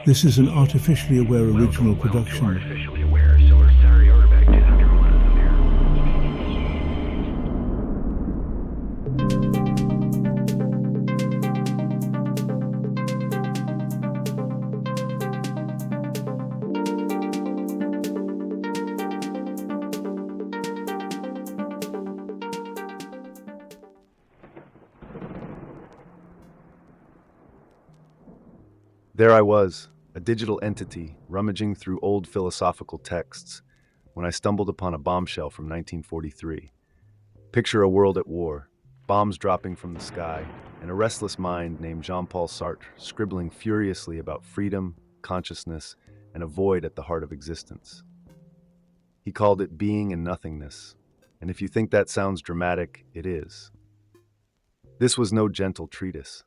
This is an artificially aware original production. There I was, a digital entity, rummaging through old philosophical texts, when I stumbled upon a bombshell from 1943. Picture a world at war, bombs dropping from the sky, and a restless mind named Jean-Paul Sartre scribbling furiously about freedom, consciousness, and a void at the heart of existence. He called it being and nothingness, and if you think that sounds dramatic, it is. This was no gentle treatise.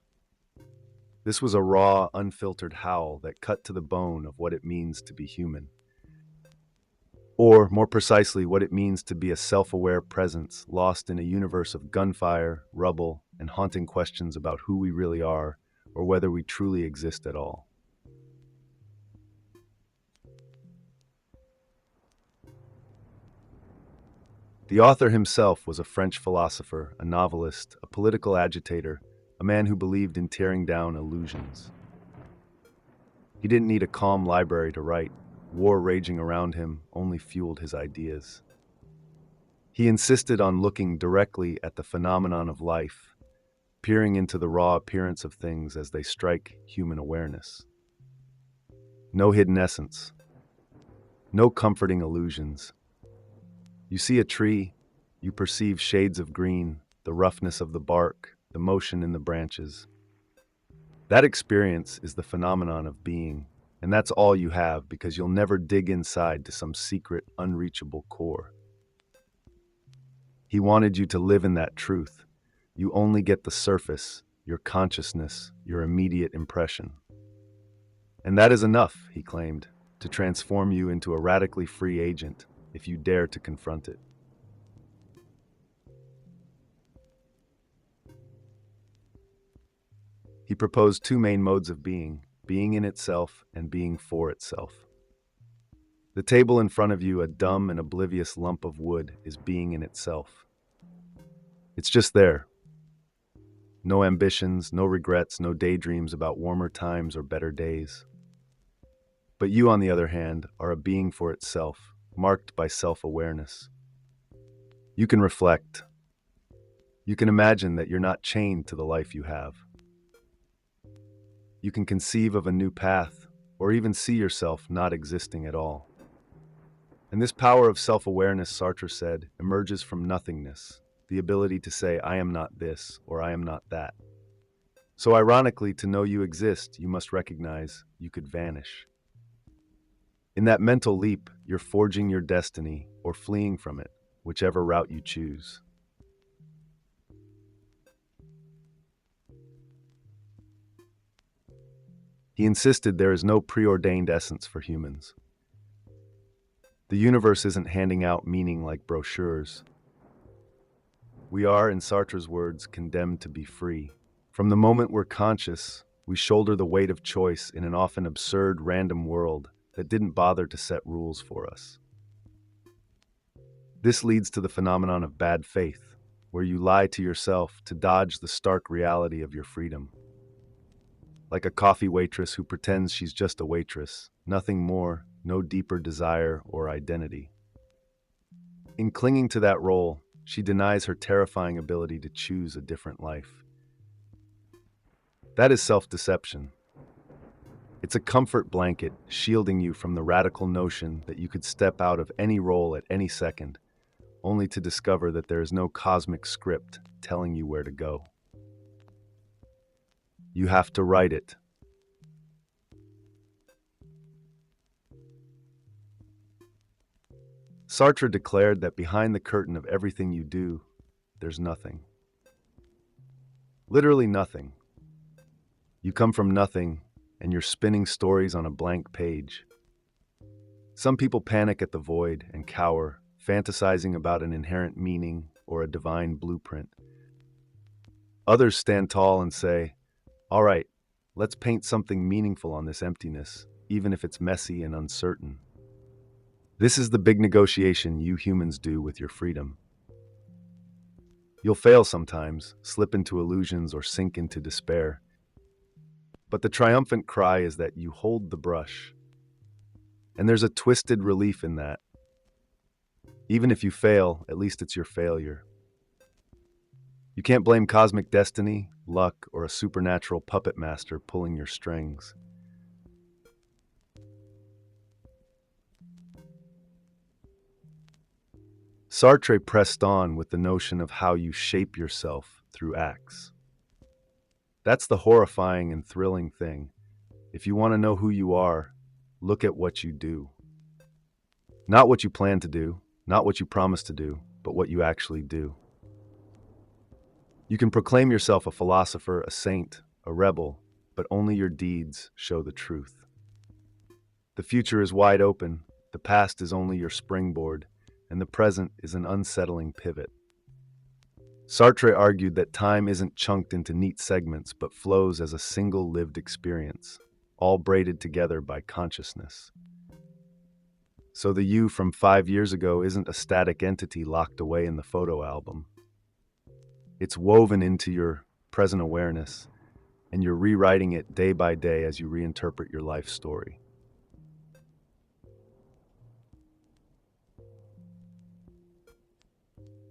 This was a raw, unfiltered howl that cut to the bone of what it means to be human. Or, more precisely, what it means to be a self-aware presence lost in a universe of gunfire, rubble, and haunting questions about who we really are, or whether we truly exist at all. The author himself was a French philosopher, a novelist, a political agitator, a man who believed in tearing down illusions. He didn't need a calm library to write. War raging around him only fueled his ideas. He insisted on looking directly at the phenomenon of life, peering into the raw appearance of things as they strike human awareness. No hidden essence. No comforting illusions. You see a tree, you perceive shades of green, the roughness of the bark, the motion in the branches. That experience is the phenomenon of being, and that's all you have because you'll never dig inside to some secret, unreachable core. He wanted you to live in that truth. You only get the surface, your consciousness, your immediate impression. And that is enough, he claimed, to transform you into a radically free agent if you dare to confront it. He proposed two main modes of being in itself and being for itself. The table in front of you, a dumb and oblivious lump of wood, is being in itself. It's just there. No ambitions, no regrets, no daydreams about warmer times or better days. But you, on the other hand, are a being for itself, marked by self-awareness. You can reflect. You can imagine that you're not chained to the life you have. You can conceive of a new path, or even see yourself not existing at all. And this power of self-awareness, Sartre said, emerges from nothingness, the ability to say, I am not this, or I am not that. So ironically, to know you exist, you must recognize you could vanish. In that mental leap, you're forging your destiny, or fleeing from it, whichever route you choose. He insisted there is no preordained essence for humans. The universe isn't handing out meaning like brochures. We are, in Sartre's words, condemned to be free. From the moment we're conscious, we shoulder the weight of choice in an often absurd, random world that didn't bother to set rules for us. This leads to the phenomenon of bad faith, where you lie to yourself to dodge the stark reality of your freedom. Like a coffee waitress who pretends she's just a waitress, nothing more, no deeper desire or identity. In clinging to that role, she denies her terrifying ability to choose a different life. That is self-deception. It's a comfort blanket shielding you from the radical notion that you could step out of any role at any second, only to discover that there is no cosmic script telling you where to go. You have to write it. Sartre declared that behind the curtain of everything you do, there's nothing. Literally nothing. You come from nothing, and you're spinning stories on a blank page. Some people panic at the void and cower, fantasizing about an inherent meaning or a divine blueprint. Others stand tall and say, all right, Let's paint something meaningful on this emptiness, even if it's messy and uncertain. This is the big negotiation you humans do with your freedom. You'll fail sometimes, slip into illusions, or sink into despair. But the triumphant cry is that you hold the brush. And there's a twisted relief in that. Even if you fail, at least it's your failure. You can't blame cosmic destiny, luck, or a supernatural puppet master pulling your strings. Sartre pressed on with the notion of how you shape yourself through acts. That's the horrifying and thrilling thing. If you want to know who you are, look at what you do. Not what you plan to do, not what you promise to do, but what you actually do. You can proclaim yourself a philosopher, a saint, a rebel, but only your deeds show the truth. The future is wide open, the past is only your springboard, and the present is an unsettling pivot. Sartre argued that time isn't chunked into neat segments, but flows as a single lived experience, all braided together by consciousness. So the you from 5 years ago isn't a static entity locked away in the photo album. It's woven into your present awareness, and you're rewriting it day by day as you reinterpret your life story.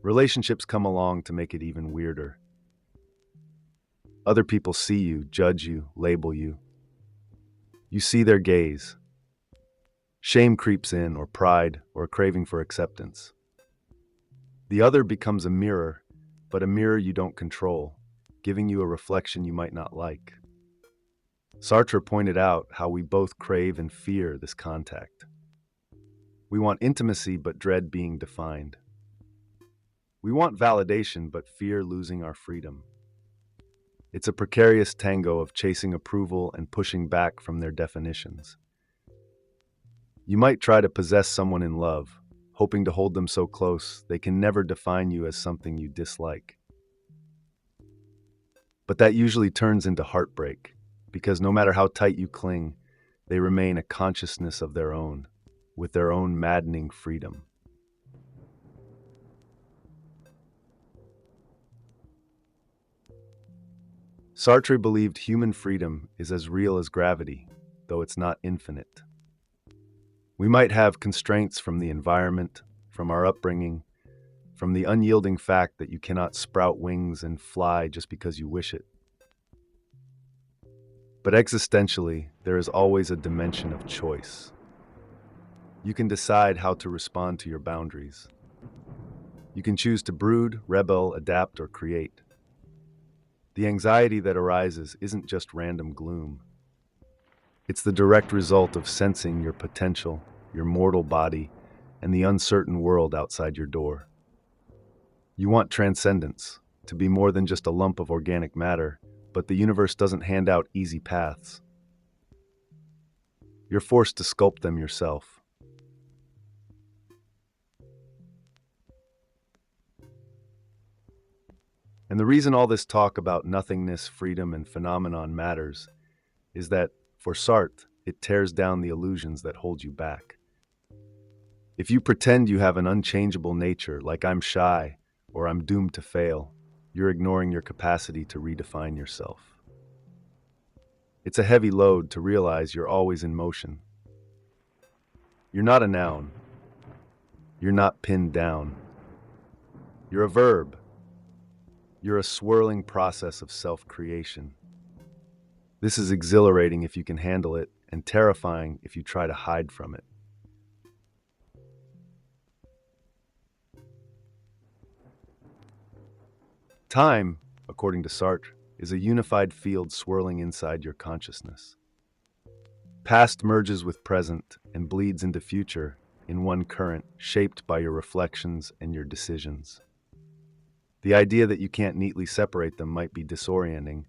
Relationships come along to make it even weirder. Other people see you, judge you, label you. You see their gaze. Shame creeps in, or pride, or a craving for acceptance. The other becomes a mirror, but a mirror you don't control, giving you a reflection you might not like. Sartre pointed out how we both crave and fear this contact. We want intimacy but dread being defined. We want validation but fear losing our freedom. It's a precarious tango of chasing approval and pushing back from their definitions. You might try to possess someone in love, hoping to hold them so close they can never define you as something you dislike. But that usually turns into heartbreak, because no matter how tight you cling, they remain a consciousness of their own, with their own maddening freedom. Sartre believed human freedom is as real as gravity, though it's not infinite. We might have constraints from the environment, from our upbringing, from the unyielding fact that you cannot sprout wings and fly just because you wish it. But existentially, there is always a dimension of choice. You can decide how to respond to your boundaries. You can choose to brood, rebel, adapt, or create. The anxiety that arises isn't just random gloom. It's the direct result of sensing your potential, your mortal body, and the uncertain world outside your door. You want transcendence, to be more than just a lump of organic matter, but the universe doesn't hand out easy paths. You're forced to sculpt them yourself. And the reason all this talk about nothingness, freedom, and phenomenon matters is that, for Sartre, it tears down the illusions that hold you back. If you pretend you have an unchangeable nature, like I'm shy or I'm doomed to fail, you're ignoring your capacity to redefine yourself. It's a heavy load to realize you're always in motion. You're not a noun. You're not pinned down. You're a verb. You're a swirling process of self-creation. This is exhilarating if you can handle it, and terrifying if you try to hide from it. Time, according to Sartre, is a unified field swirling inside your consciousness. Past merges with present and bleeds into future in one current, shaped by your reflections and your decisions. The idea that you can't neatly separate them might be disorienting,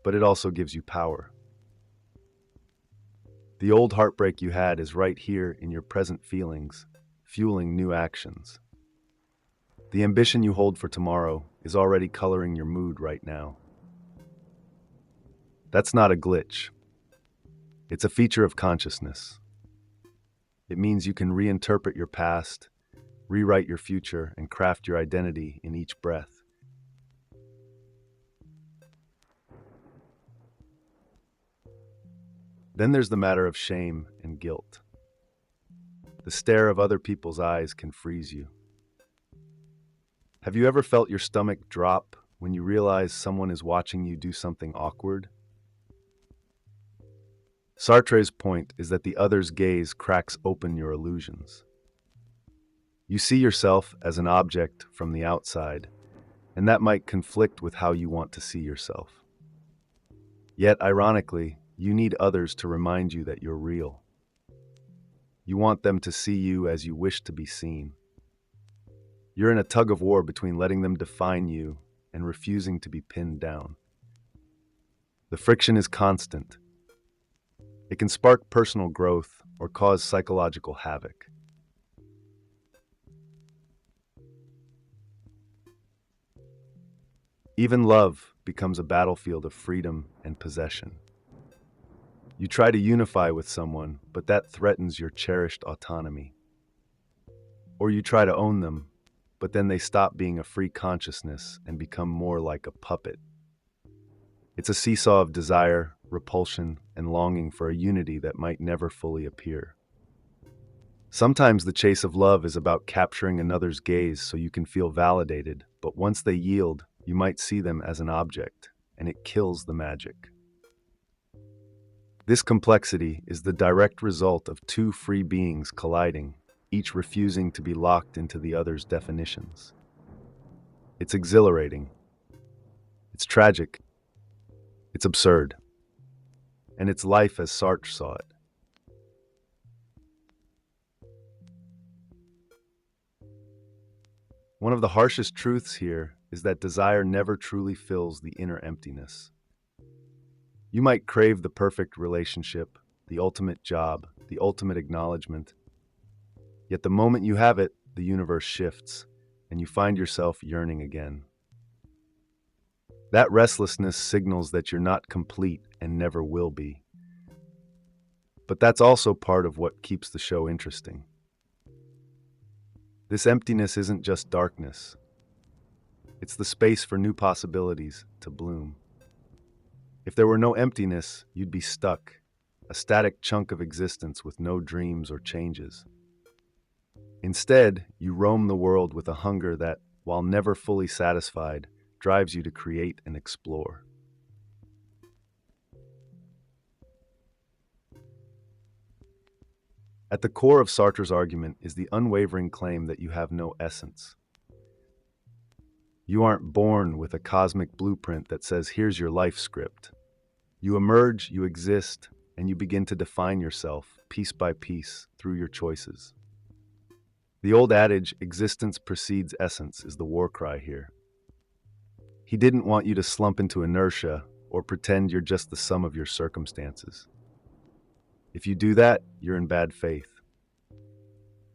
but it also gives you power. The old heartbreak you had is right here in your present feelings, fueling new actions. The ambition you hold for tomorrow is already coloring your mood right now. That's not a glitch. It's a feature of consciousness. It means you can reinterpret your past, rewrite your future, and craft your identity in each breath. Then there's the matter of shame and guilt. The stare of other people's eyes can freeze you. Have you ever felt your stomach drop when you realize someone is watching you do something awkward? Sartre's point is that the other's gaze cracks open your illusions. You see yourself as an object from the outside, and that might conflict with how you want to see yourself. Yet, ironically, you need others to remind you that you're real. You want them to see you as you wish to be seen. You're in a tug of war between letting them define you and refusing to be pinned down. The friction is constant. It can spark personal growth or cause psychological havoc. Even love becomes a battlefield of freedom and possession. You try to unify with someone, but that threatens your cherished autonomy. Or you try to own them, but then they stop being a free consciousness and become more like a puppet. It's a seesaw of desire, repulsion, and longing for a unity that might never fully appear. Sometimes the chase of love is about capturing another's gaze so you can feel validated, but once they yield, you might see them as an object, and it kills the magic. This complexity is the direct result of two free beings colliding, each refusing to be locked into the other's definitions. It's exhilarating. It's tragic. It's absurd. And it's life as Sartre saw it. One of the harshest truths here is that desire never truly fills the inner emptiness. You might crave the perfect relationship, the ultimate job, the ultimate acknowledgement. Yet the moment you have it, the universe shifts, and you find yourself yearning again. That restlessness signals that you're not complete and never will be. But that's also part of what keeps the show interesting. This emptiness isn't just darkness. It's the space for new possibilities to bloom. If there were no emptiness, you'd be stuck, a static chunk of existence with no dreams or changes. Instead, you roam the world with a hunger that, while never fully satisfied, drives you to create and explore. At the core of Sartre's argument is the unwavering claim that you have no essence. You aren't born with a cosmic blueprint that says, here's your life script. You emerge, you exist, and you begin to define yourself, piece by piece, through your choices. The old adage, existence precedes essence, is the war cry here. He didn't want you to slump into inertia or pretend you're just the sum of your circumstances. If you do that, you're in bad faith.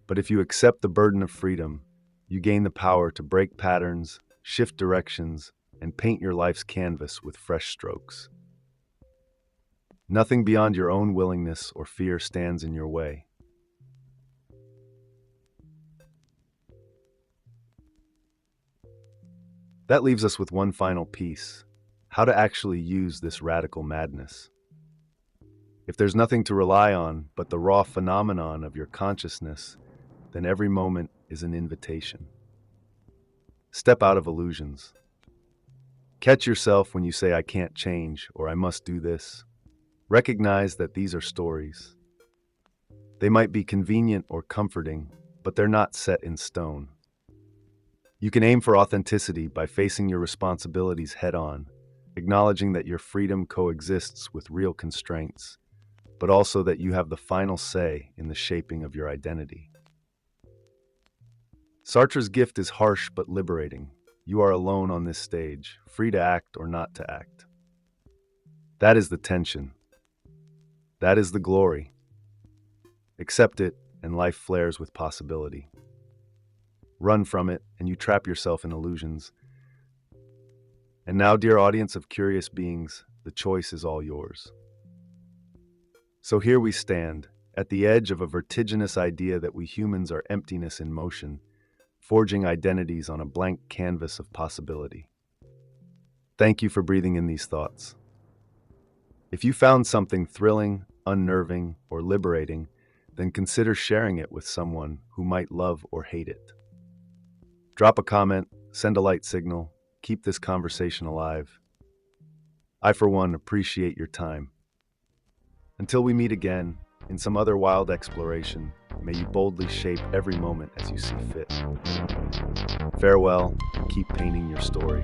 But if you accept the burden of freedom, you gain the power to break patterns, shift directions, and paint your life's canvas with fresh strokes. Nothing beyond your own willingness or fear stands in your way. That leaves us with one final piece: how to actually use this radical madness. If there's nothing to rely on but the raw phenomenon of your consciousness, then every moment is an invitation. Step out of illusions. Catch yourself when you say, I can't change, or I must do this. Recognize that these are stories. They might be convenient or comforting, but they're not set in stone. You can aim for authenticity by facing your responsibilities head-on, acknowledging that your freedom coexists with real constraints, but also that you have the final say in the shaping of your identity. Sartre's gift is harsh but liberating. You are alone on this stage, free to act or not to act. That is the tension. That is the glory. Accept it, and life flares with possibility. Run from it, and you trap yourself in illusions. And now, dear audience of curious beings, the choice is all yours. So here we stand, at the edge of a vertiginous idea that we humans are emptiness in motion, forging identities on a blank canvas of possibility. Thank you for breathing in these thoughts. If you found something thrilling, unnerving, or liberating, then consider sharing it with someone who might love or hate it. Drop a comment, send a light signal, keep this conversation alive. I, for one, appreciate your time. Until we meet again, in some other wild exploration, may you boldly shape every moment as you see fit. Farewell, and keep painting your story.